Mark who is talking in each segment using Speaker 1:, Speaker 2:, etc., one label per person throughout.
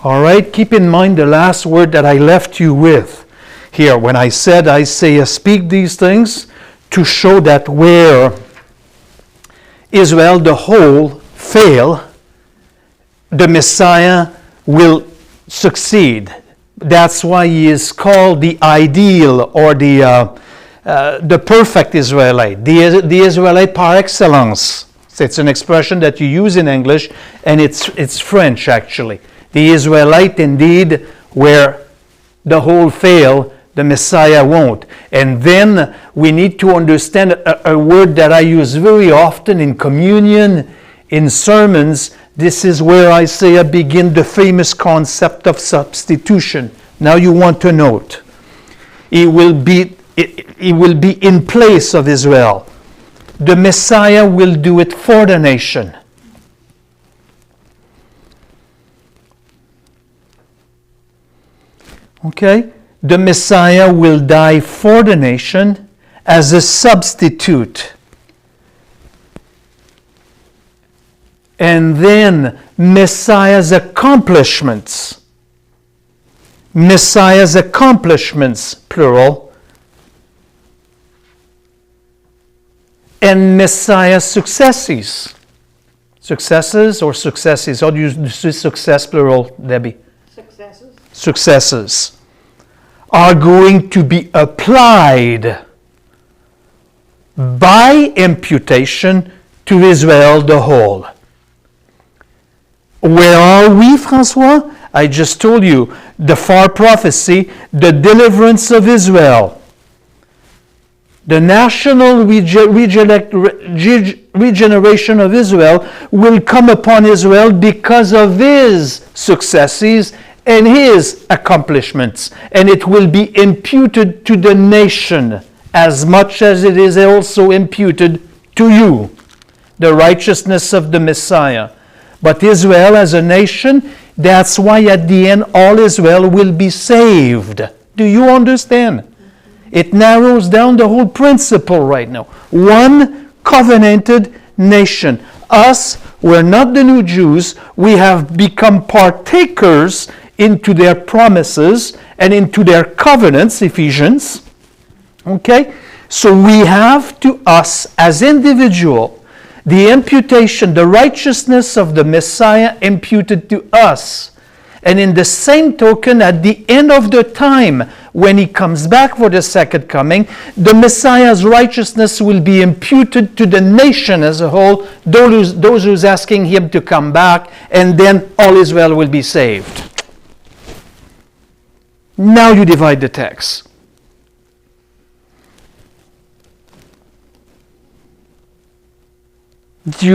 Speaker 1: All right, keep in mind the last word that I left you with here when I said Isaiah speak these things to show that where Israel the whole fail, the Messiah will succeed. That's why he is called the ideal or the perfect Israelite, the Israelite par excellence. It's an expression that you use in English, and it's French actually. The Israelite indeed, where the whole fail, the Messiah won't. And then we need to understand a word that I use very often in communion, in sermons. This is where Isaiah begins the famous concept of substitution. Now you want to note, he will be in place of Israel. The Messiah will do it for the nation. Okay? The Messiah will die for the nation as a substitute. And then Messiah's accomplishments, plural, and Messiah's successes. Successes or successes? How do you say success, plural, Debbie? Successes are going to be applied by imputation to Israel the whole. Where are we, François? I just told you, the far prophecy, the deliverance of Israel. The national regeneration of Israel will come upon Israel because of his successes and his accomplishments. And it will be imputed to the nation as much as it is also imputed to you, the righteousness of the Messiah. But Israel as a nation, that's why at the end all Israel will be saved. Do you understand? It narrows down the whole principle right now. One covenanted nation. Us, we're not the new Jews. We have become partakers into their promises and into their covenants, Ephesians. Okay? So we have to us as individual, the imputation, the righteousness of the Messiah imputed to us. And in the same token, at the end of the time, when he comes back for the second coming, the Messiah's righteousness will be imputed to the nation as a whole, those who's asking him to come back, and then all Israel will be saved. Now you divide the text. We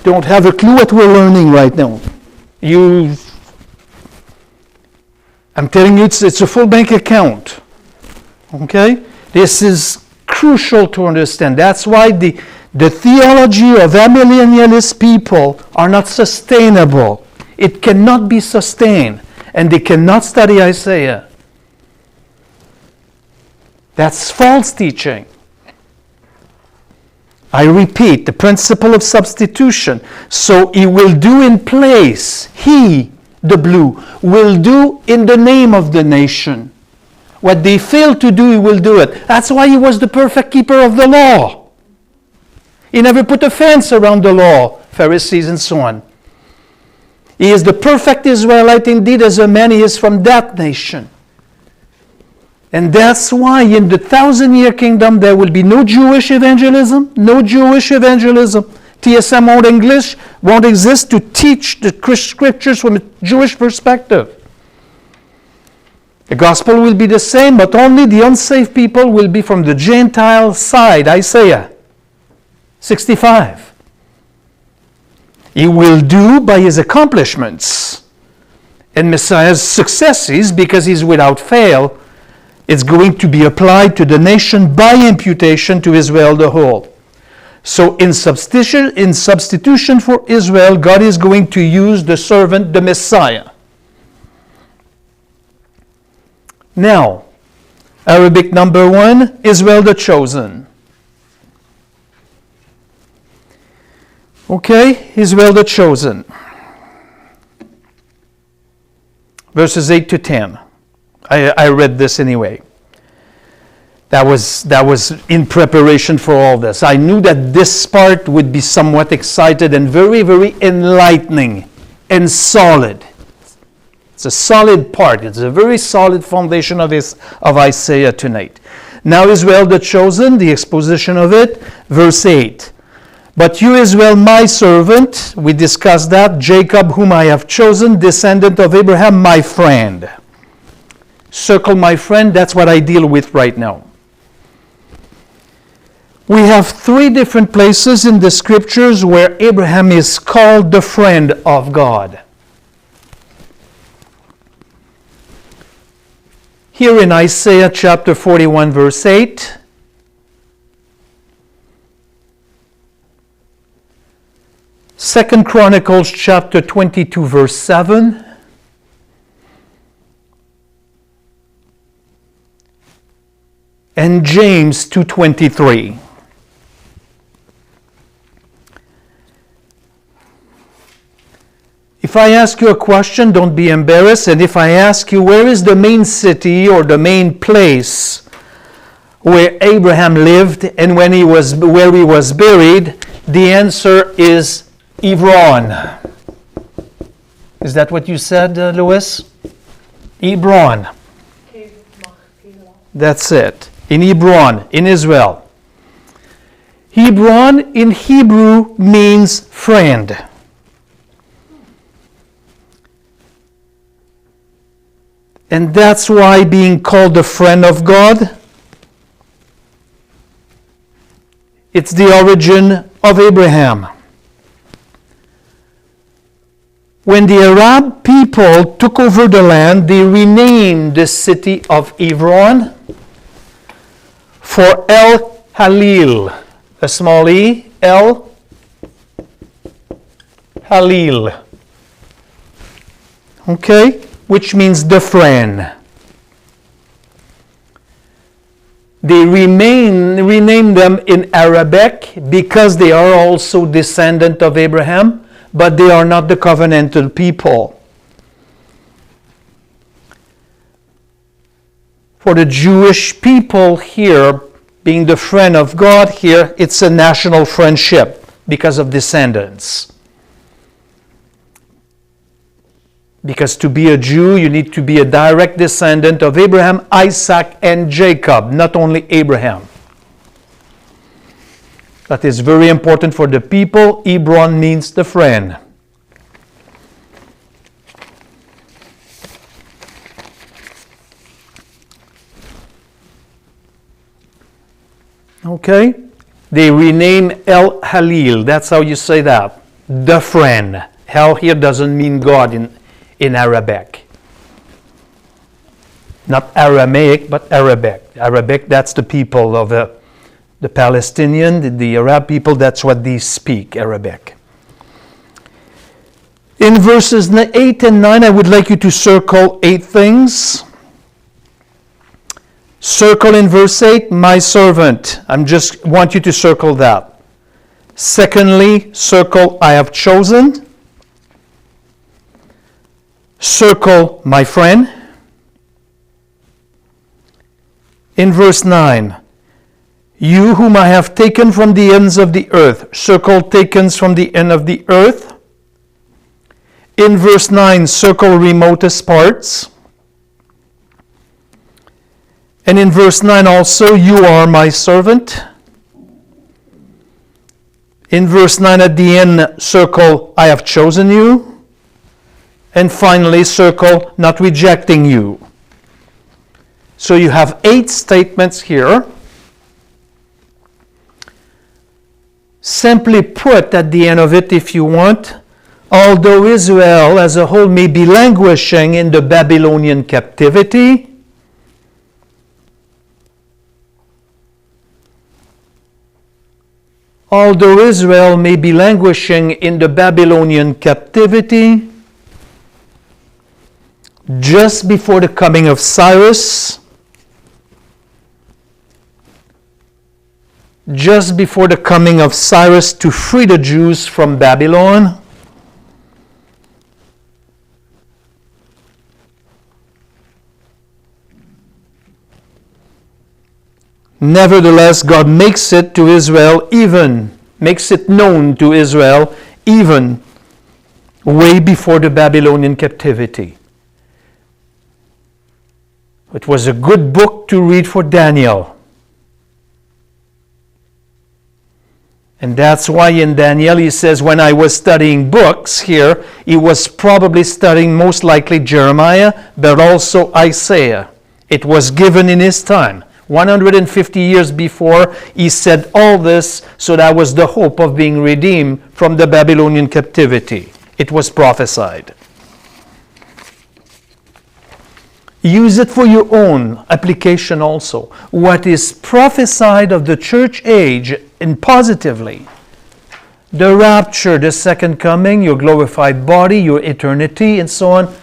Speaker 1: don't have a clue what we're learning right now. I'm telling you, it's a full bank account. Okay? This is crucial to understand. That's why the theology of amillennialist people are not sustainable. It cannot be sustained. And they cannot study Isaiah. That's false teaching. I repeat, the principle of substitution. So he will do in place, he, the blue, will do in the name of the nation. What they failed to do, he will do it. That's why he was the perfect keeper of the law. He never put a fence around the law, Pharisees and so on. He is the perfect Israelite indeed, as a man he is from that nation. And that's why in the 1,000-year kingdom there will be no Jewish evangelism, no Jewish evangelism. TSM won't exist to teach the scriptures from a Jewish perspective. The gospel will be the same, but only the unsaved people will be from the Gentile side, Isaiah 65. He will do by his accomplishments and Messiah's successes, because he's without fail. It's going to be applied to the nation by imputation to Israel the whole. So in substitution for Israel, God is going to use the servant, the Messiah. Now, Arabic number 1, Israel the chosen. Okay, Israel the chosen. verses 8 to 10. I read this anyway. That was in preparation for all this. I knew that this part would be somewhat excited and very, very enlightening and solid. It's a solid part. It's a very solid foundation of Isaiah tonight. Now Israel the chosen, the exposition of it, verse 8. But you, Israel, my servant, we discussed that, Jacob, whom I have chosen, descendant of Abraham, my friend. Circle my friend, that's what I deal with right now. We have three different places in the scriptures where Abraham is called the friend of God. Here in Isaiah chapter 41, verse 8. Second Chronicles chapter 22, verse 7. And James 2:23. If I ask you a question, don't be embarrassed. And if I ask you, where is the main city or the main place where Abraham lived and where he was buried, the answer is Hebron. Is that what you said, Louis? Hebron. That's it. In Hebron, in Israel. Hebron in Hebrew means friend. And that's why being called the friend of God, it's the origin of Abraham. When the Arab people took over the land, they renamed the city of Hebron for El Halil, a small e, El Halil. Okay? Which means the friend. They renamed them in Arabic because they are also descendant of Abraham, but they are not the covenantal people. For the Jewish people here, being the friend of God here, it's a national friendship because of descendants. Because to be a Jew, you need to be a direct descendant of Abraham, Isaac, and Jacob, not only Abraham. That is very important for the people. Hebron means the friend. Okay? They rename El Halil. That's how you say that. The friend. Hell here doesn't mean God in Arabic. Not Aramaic, but Arabic. Arabic, that's the people of the Palestinian, the Arab people, that's what they speak, Arabic. In verses 8 and 9, I would like you to circle 8 things. Circle in verse 8, my servant. I just want you to circle that. Secondly, circle, I have chosen. Circle, my friend. In verse 9, you whom I have taken from the ends of the earth. Circle, taken from the end of the earth. In verse 9, circle, remotest parts. And in verse 9 also, you are my servant. In verse 9 at the end, circle, I have chosen you. And finally, circle, not rejecting you. So you have 8 statements here. Simply put at the end of it, if you want, although Israel as a whole may be languishing in the Babylonian captivity, although Israel may be languishing in the Babylonian captivity, just before the coming of Cyrus, to free the Jews from Babylon, Nevertheless, God makes it to Israel makes it known to Israel even way before the Babylonian captivity. It was a good book to read for Daniel. And that's why in Daniel he says, when I was studying books here, he was probably studying most likely Jeremiah, but also Isaiah. It was given in his time. 150 years before, he said all this, so that was the hope of being redeemed from the Babylonian captivity. It was prophesied. Use it for your own application also. What is prophesied of the church age, and positively, the rapture, the second coming, your glorified body, your eternity, and so on,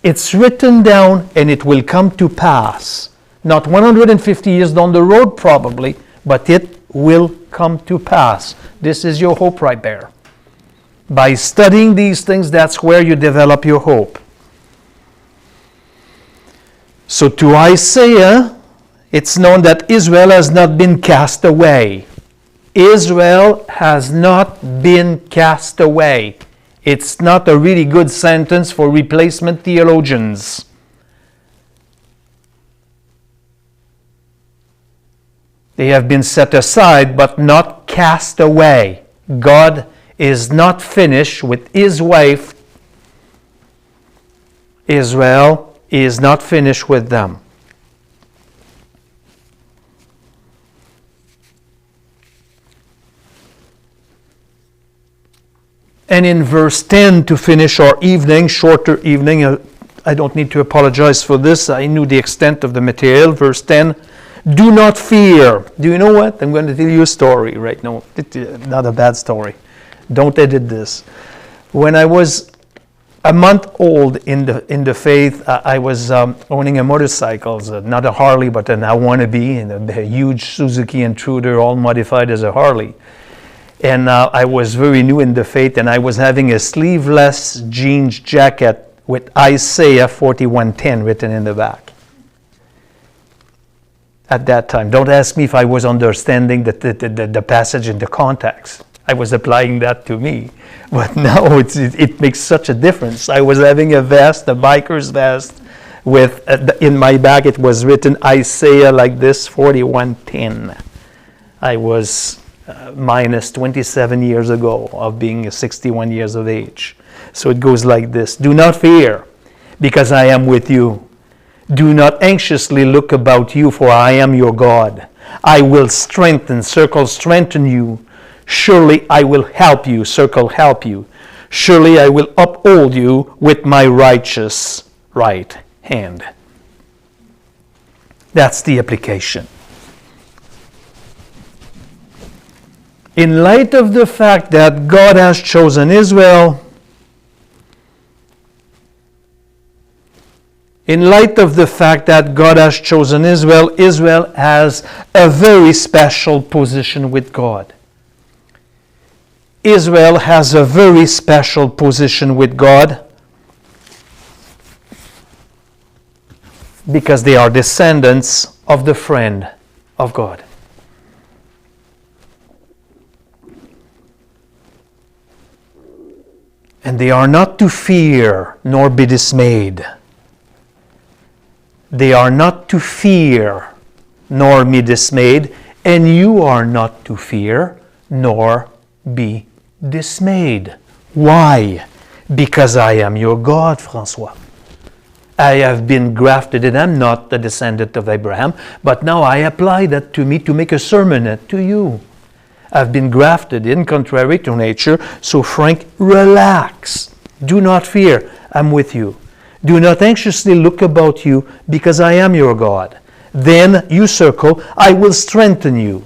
Speaker 1: it's written down and it will come to pass. Not 150 years down the road probably, but it will come to pass. This is your hope right there. By studying these things, that's where you develop your hope. So to Isaiah, it's known that Israel has not been cast away. Israel has not been cast away. It's not a really good sentence for replacement theologians. They have been set aside, but not cast away. God is not finished with his wife. Israel is not finished with them. And in verse 10, to finish our evening, shorter evening, I don't need to apologize for this. I knew the extent of the material. Verse 10, do not fear. Do you know what? I'm going to tell you a story right now. Not a bad story. Don't edit this. When I was a month old in the faith, I was owning a motorcycle, not a Harley, but an wannabe, and a huge Suzuki Intruder, all modified as a Harley. And I was very new in the faith, and I was having a sleeveless jeans jacket with Isaiah 41:10 written in the back. At that time, don't ask me if I was understanding the passage in the context. I was applying that to me. But now it makes such a difference. I was having a vest, a biker's vest, with in my back it was written Isaiah like this, 41:10. I was minus 27 years ago of being 61 years of age. So it goes like this. Do not fear, because I am with you. Do not anxiously look about you, for I am your God. I will strengthen you. Surely I will help you, help you. Surely I will uphold you with my righteous right hand. That's the application. In light of the fact that God has chosen Israel, Israel has a very special position with God. Israel has a very special position with God because they are descendants of the friend of God. And they are not to fear nor be dismayed. They are not to fear nor be dismayed, and you are not to fear nor be dismayed. Why? Because I am your God, François. I have been grafted in. I'm not the descendant of Abraham, but now I apply that to me to make a sermonette to you. I've been grafted in, contrary to nature. So Frank, relax. Do not fear. I'm with you. Do not anxiously look about you, because I am your God. Then you circle, I will strengthen you.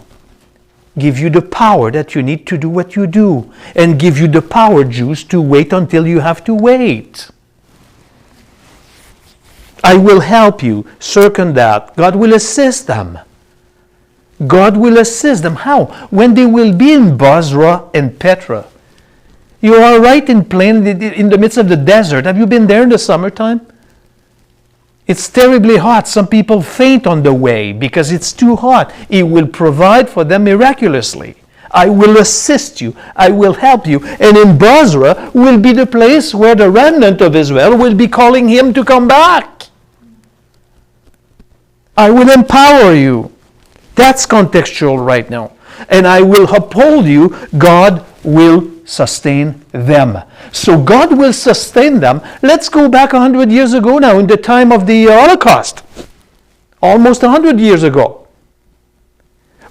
Speaker 1: Give you the power that you need to do what you do. And give you the power juice to wait until you have to wait. I will help you. Circle that. God will assist them. God will assist them. How? When they will be in Bozrah and Petra. You are right in plain in the midst of the desert. Have you been there in the summertime? It's terribly hot. Some people faint on the way because it's too hot. He will provide for them miraculously. I will assist you. I will help you. And in Bozrah will be the place where the remnant of Israel will be calling him to come back. I will empower you. That's contextual right now. And I will uphold you. God will sustain them. So God will sustain them. Let's go back 100 years ago now, in the time of the Holocaust. Almost 100 years ago.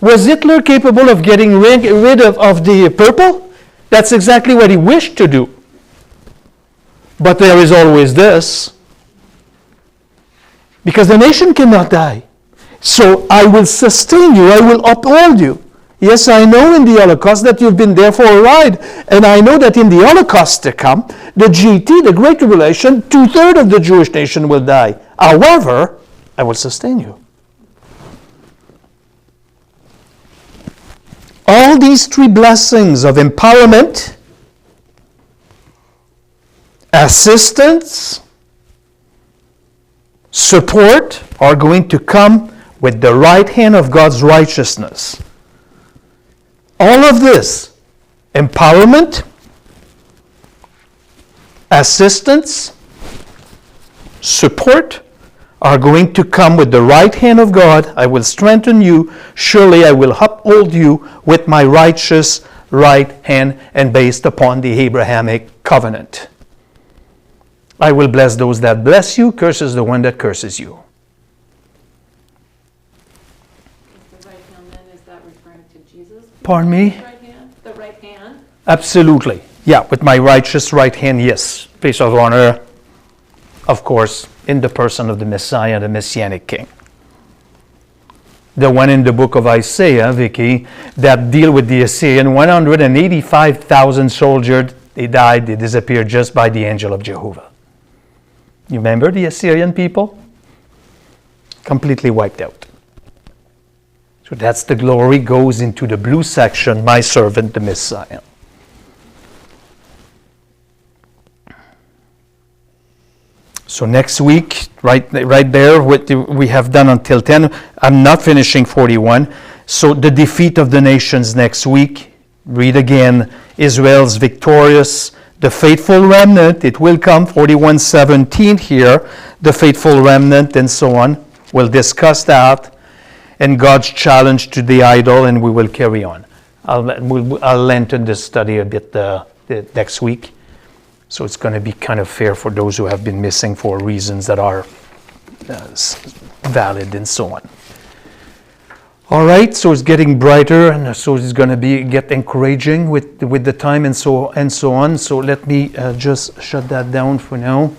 Speaker 1: Was Hitler capable of getting rid of the purple? That's exactly what he wished to do. But there is always this. Because the nation cannot die. So I will sustain you. I will uphold you. Yes, I know in the Holocaust that you've been there for a ride. And I know that in the Holocaust to come, the GT, the Great Tribulation, 2/3 of the Jewish nation will die. However, I will sustain you. All these three blessings of empowerment, assistance, support are going to come with the right hand of God's righteousness. All of this, empowerment, assistance, support, are going to come with the right hand of God. I will strengthen you. Surely I will uphold you with my righteous right hand, and based upon the Abrahamic covenant. I will bless those that bless you, curses the one that curses you.
Speaker 2: The right hand then, is that referring to Jesus?
Speaker 1: Pardon me?
Speaker 2: Right hand? The right hand?
Speaker 1: Absolutely. Yeah, with my righteous right hand, yes. Place of honor, of course, in the person of the Messiah, the Messianic King. The one in the book of Isaiah, Vicky, that deal with the Assyrian, 185,000 soldiers, they died, they disappeared just by the angel of Jehovah. You remember the Assyrian people? Completely wiped out. So that's the glory goes into the blue section, my servant, the Messiah. So next week, right there, what we have done until 10. I'm not finishing 41. So the defeat of the nations next week. Read again. Israel's victorious. The faithful remnant, it will come, 41:17 here. The faithful remnant and so on. We'll discuss that. And God's challenge to the idol, and we will carry on. I'll lengthen this study a bit the next week. So it's going to be kind of fair for those who have been missing for reasons that are valid and so on. All right, so it's getting brighter, and so it's going to get encouraging with the time and so on. So let me just shut that down for now.